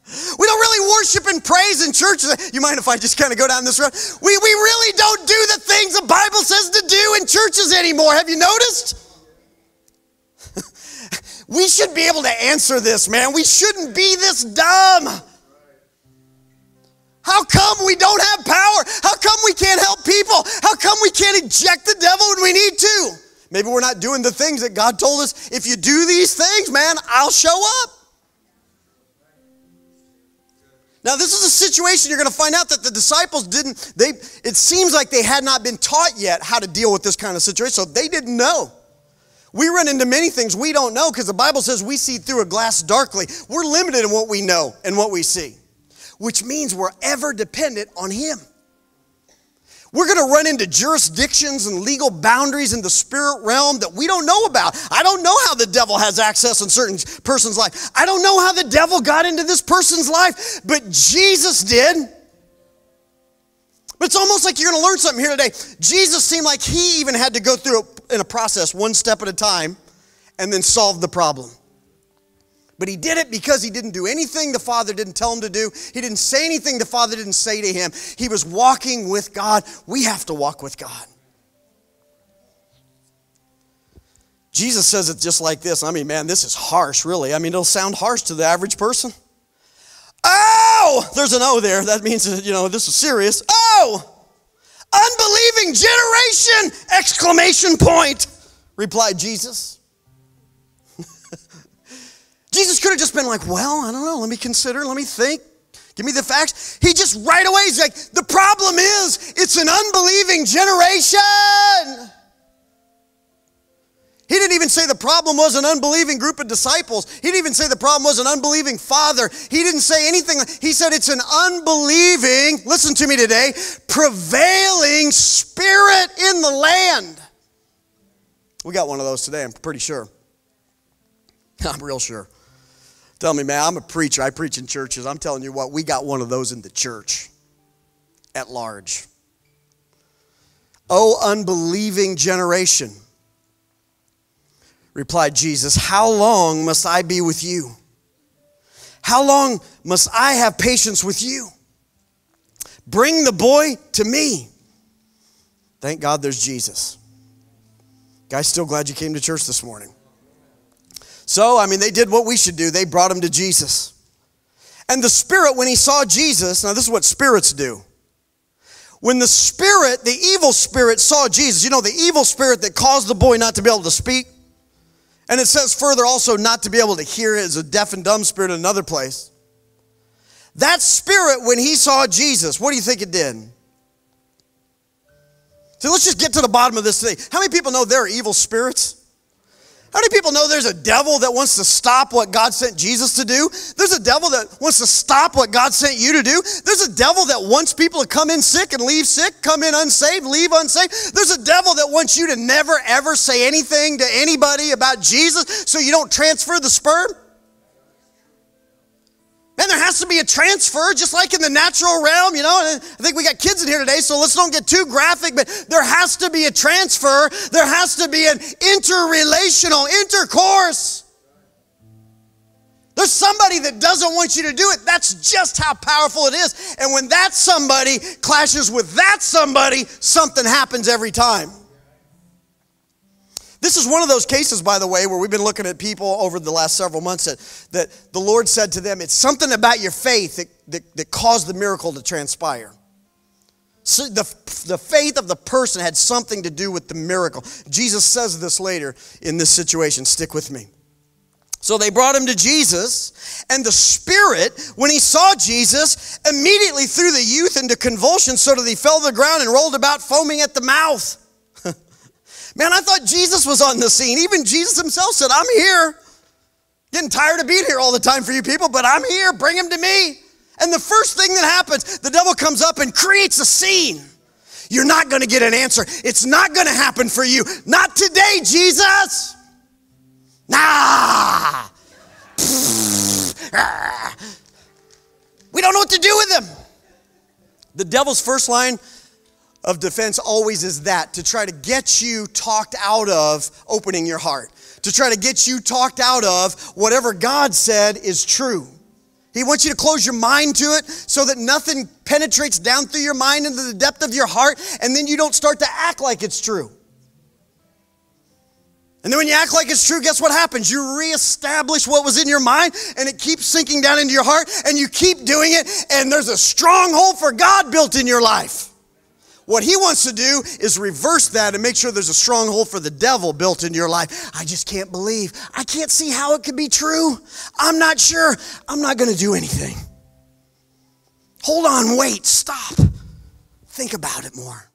We don't really worship and praise in church. You mind if I just kind of go down this road? We really don't do the things the Bible says to do in churches anymore. Have you noticed? We should be able to answer this, man. We shouldn't be this dumb. How come we don't have power? How come we can't help people? How come we can't eject the devil when we need to? Maybe we're not doing the things that God told us. If you do these things, man, I'll show up. Now, this is a situation you're going to find out that the disciples it seems like they had not been taught yet how to deal with this kind of situation, so they didn't know. We run into many things we don't know because the Bible says we see through a glass darkly. We're limited in what we know and what we see, which means we're ever dependent on Him. We're going to run into jurisdictions and legal boundaries in the spirit realm that we don't know about. I don't know how the devil has access in certain person's life. I don't know how the devil got into this person's life, but Jesus did. But it's almost like you're going to learn something here today. Jesus seemed like He even had to go through in a process one step at a time and then solve the problem. But He did it because He didn't do anything the Father didn't tell Him to do. He didn't say anything the Father didn't say to Him. He was walking with God. We have to walk with God. Jesus says it just like this. I mean, man, this is harsh, really. I mean, it'll sound harsh to the average person. Oh, there's an O there. That means, this is serious. Oh, unbelieving generation! Exclamation point, replied Jesus. Jesus could have just been like, well, I don't know, let me consider, let me think, give me the facts. He just right away is like, the problem is, it's an unbelieving generation. He didn't even say the problem was an unbelieving group of disciples. He didn't even say the problem was an unbelieving father. He didn't say anything. He said it's an unbelieving, listen to me today, prevailing spirit in the land. We got one of those today, I'm pretty sure. I'm real sure. Tell me, man, I'm a preacher. I preach in churches. I'm telling you what, we got one of those in the church at large. Oh, unbelieving generation, replied Jesus, how long must I be with you? How long must I have patience with you? Bring the boy to me. Thank God there's Jesus. Guys, still glad you came to church this morning. So, they did what we should do. They brought him to Jesus. And the spirit, when he saw Jesus, now this is what spirits do. When the spirit, the evil spirit saw Jesus, the evil spirit that caused the boy not to be able to speak. And it says further also not to be able to hear as a deaf and dumb spirit in another place. That spirit, when he saw Jesus, what do you think it did? So let's just get to the bottom of this thing. How many people know there are evil spirits? How many people know there's a devil that wants to stop what God sent Jesus to do? There's a devil that wants to stop what God sent you to do. There's a devil that wants people to come in sick and leave sick, come in unsaved, leave unsaved. There's a devil that wants you to never, ever say anything to anybody about Jesus so you don't transfer the sperm. And there has to be a transfer, just like in the natural realm, And I think we got kids in here today, so let's don't get too graphic, but there has to be a transfer. There has to be an interrelational intercourse. There's somebody that doesn't want you to do it. That's just how powerful it is. And when that somebody clashes with that somebody, something happens every time. This is one of those cases, by the way, where we've been looking at people over the last several months that the Lord said to them, it's something about your faith that caused the miracle to transpire. So the faith of the person had something to do with the miracle. Jesus says this later in this situation. Stick with me. So they brought him to Jesus, and the spirit, when he saw Jesus, immediately threw the youth into convulsions so that he fell to the ground and rolled about foaming at the mouth. Man, I thought Jesus was on the scene. Even Jesus himself said, I'm here. Getting tired of being here all the time for you people, but I'm here. Bring him to me. And the first thing that happens, the devil comes up and creates a scene. You're not going to get an answer. It's not going to happen for you. Not today, Jesus. Nah. We don't know what to do with him. The devil's first line of defense always is that, to try to get you talked out of opening your heart, to try to get you talked out of whatever God said is true. He wants you to close your mind to it so that nothing penetrates down through your mind into the depth of your heart, and then you don't start to act like it's true. And then when you act like it's true, guess what happens? You reestablish what was in your mind, and it keeps sinking down into your heart, and you keep doing it, and there's a stronghold for God built in your life. What he wants to do is reverse that and make sure there's a stronghold for the devil built in your life. I just can't believe. I can't see how it could be true. I'm not sure. I'm not going to do anything. Hold on, wait, stop. Think about it more.